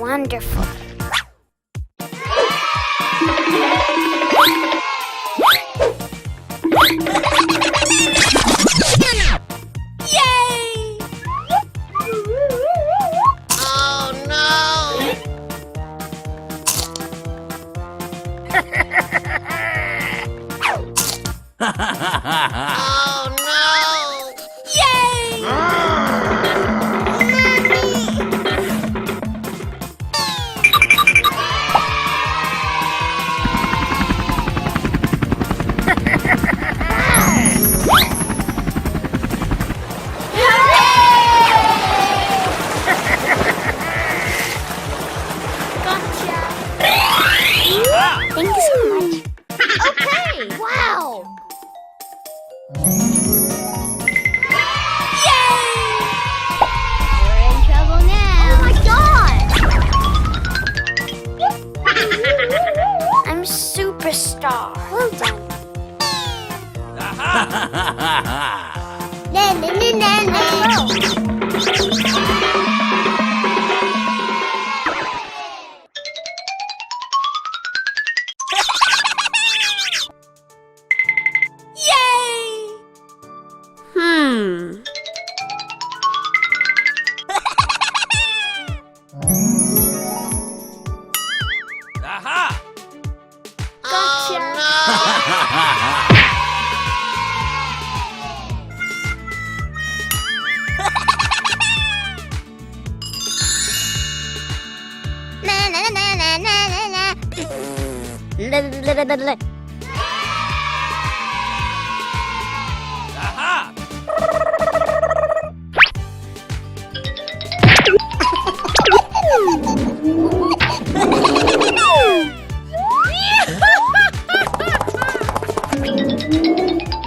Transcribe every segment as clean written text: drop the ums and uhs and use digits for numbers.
wonderful. Yay! Oh no! Oh no! Yay! Thank you so much. Okay, wow. Yay! We're in trouble now. Oh my god! I'm superstar. Well done. Na na na na na. Aha! Gotcha. Na na na na na na na. Aha!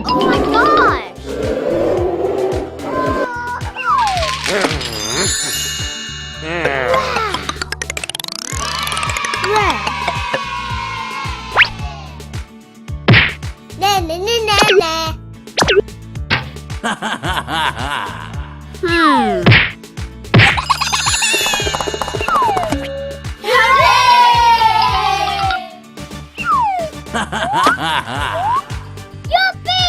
Oh my gosh! Red. Na na na na na. Yuppie!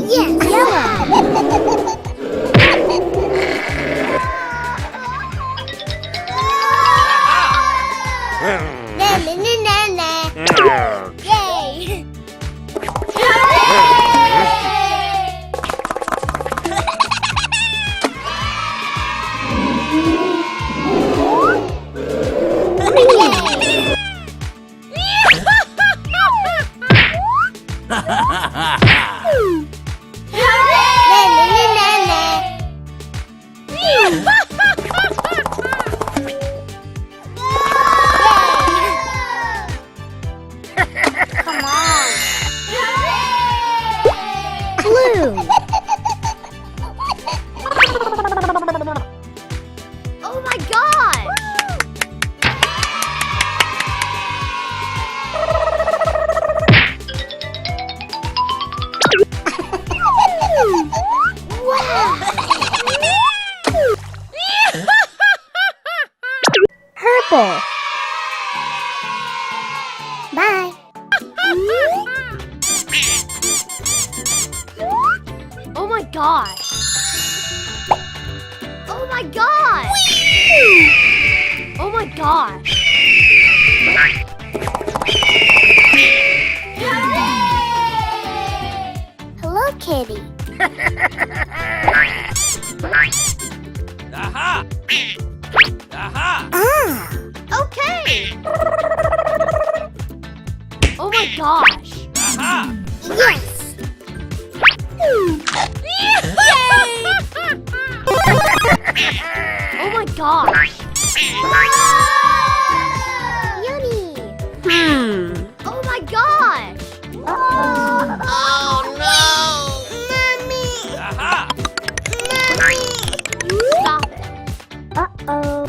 Yes, yellow. Na na na na na. Yay! Come on. Blue. Oh my god. Wow. Purple. Bye. Oh my gosh. Oh my gosh. Oh my gosh. Hello, kitty. Aha! Aha! Okay. Oh my gosh. Aha! Yes. Yay! Oh my gosh. Yummy. Oh my gosh. Oh no. Mommy. Aha! Mommy. Stop it. Uh-oh.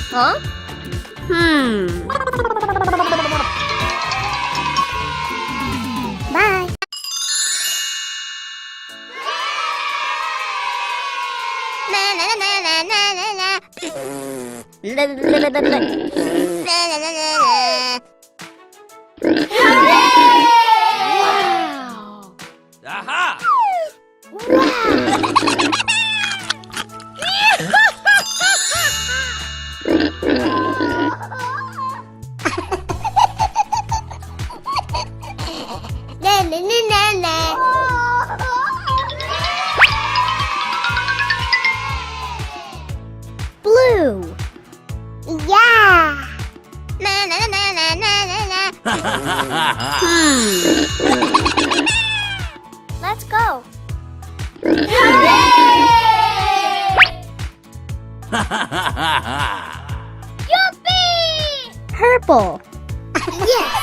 Huh? Bye. Na na na na na na na. Wow! Aha! Blue! Yeah! Let's go! Yuppie! Purple! Yes!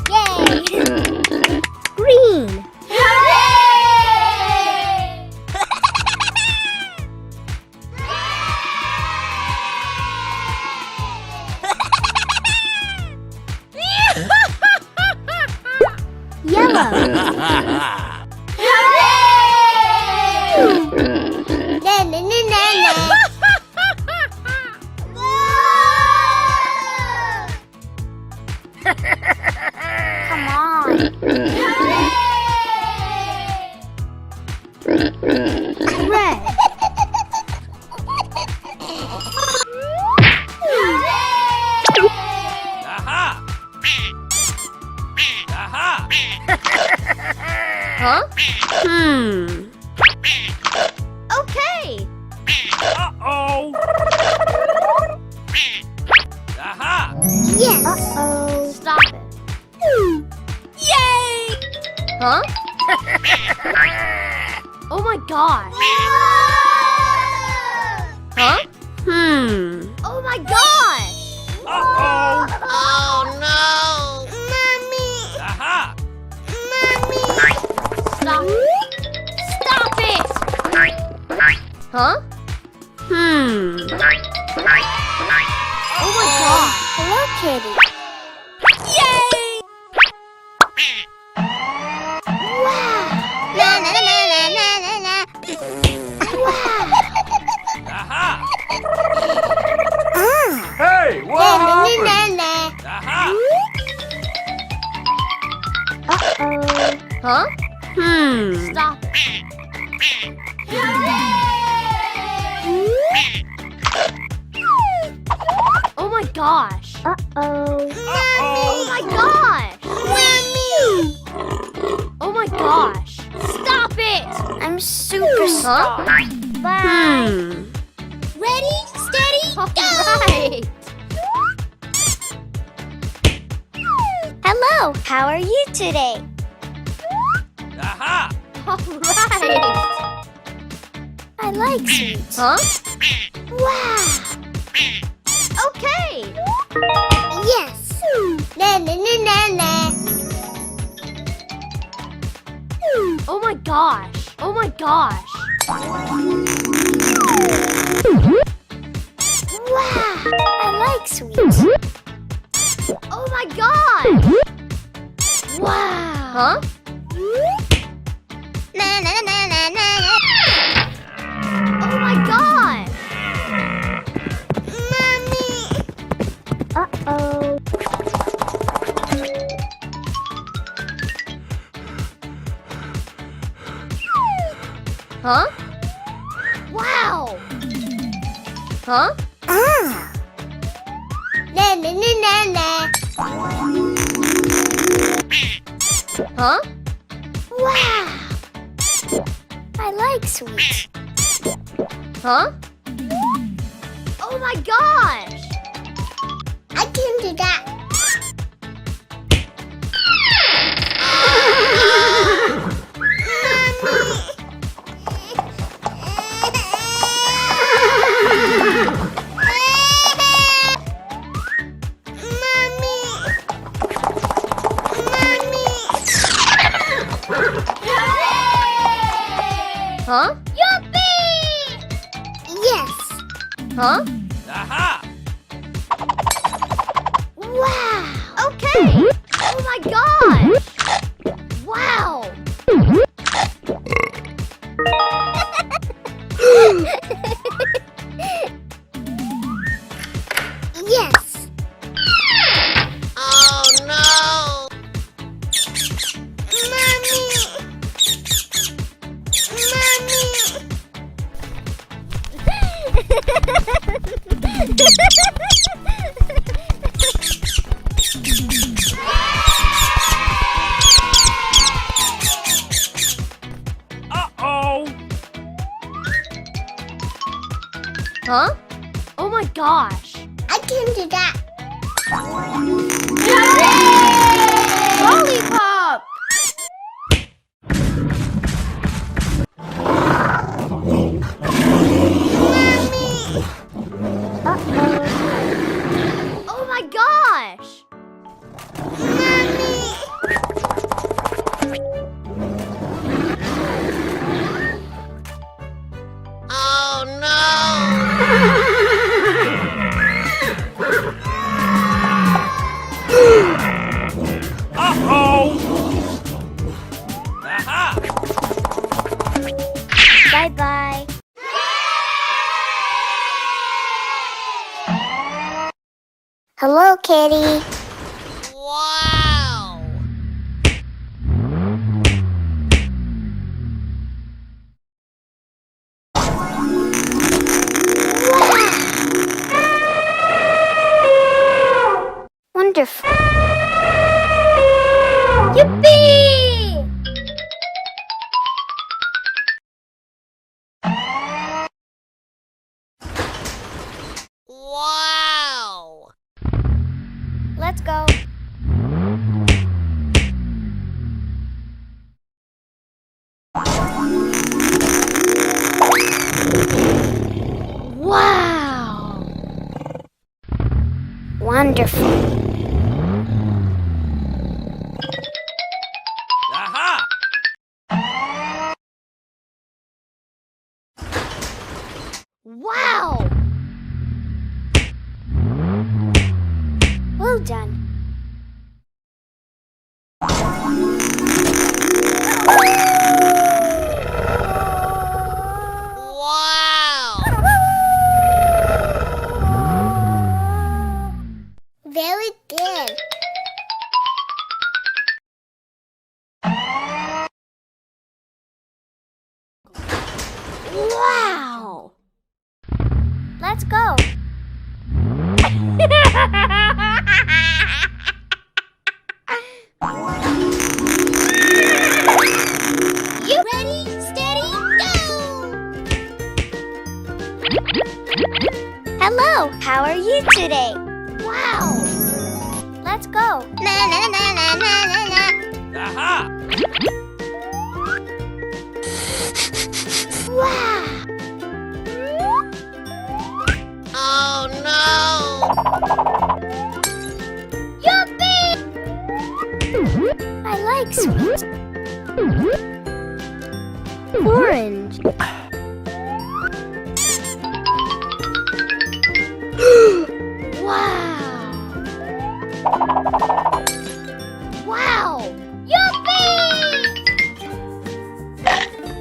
Yay! Green! Yellow! Come on! Red! Aha! Aha! Huh? Okay! Uh-oh! Aha! Yes! Uh-oh. Stop it. Yay! Huh? Oh my gosh. Huh? Oh my gosh! Uh-oh! Oh no! Mommy! Aha! Mommy! Stop it! Stop it! Huh? Oh my gosh! Hello, Kitty. Yay! Wow! Na na na na na na na. Wow! Aha! Na Hey, what na happened? na na. Aha! Uh-oh. Huh? Stop it. Oh my gosh! Uh-oh. Oh my gosh! Oh my gosh! Stop it! I'm superstar. Bye. Ready, steady, All go! right. Hello, how are you today? Aha! All right. I like sweets. Huh? Wow! Okay. Yes! Na na na na na. Oh my gosh! Oh my gosh! Wow! I like sweets. Oh my god! Wow! Huh? Na na na na na na. Oh my god! Mommy! Uh-oh. Huh? Wow! Huh? Ah! Na na na na na. Huh? Wow! I like sweets. Huh? Oh my gosh! I can do that. Huh? Yuppie! Yes! Huh? Aha! Wow! Okay! Oh my god! gosh! Mommy! Oh Uh-oh! Aha! Bye-bye. Hello, Kitty. Wow! Wonderful. Yippee! Wow! Let's go. Wow! Wonderful. Aha! Wow! Well done. Wow! Very good. Wow! Let's go. You ready, steady, go! Hello, how are you today? Wow! Let's go. Na na na na na na na. Aha! Wow! Oh no! Yuppie! I like sweet. Orange. Wow! Wow! Yuppie!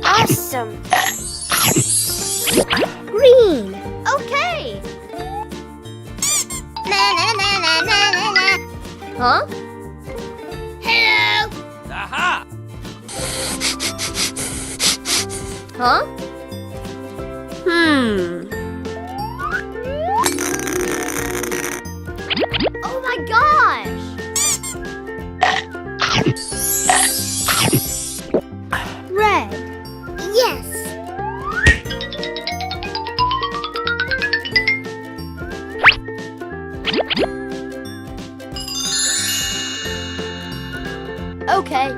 Awesome! Green. Okay. Na na na na na na na. Huh? Hello. Aha! Huh? Oh my gosh! Red. Yes. Okay.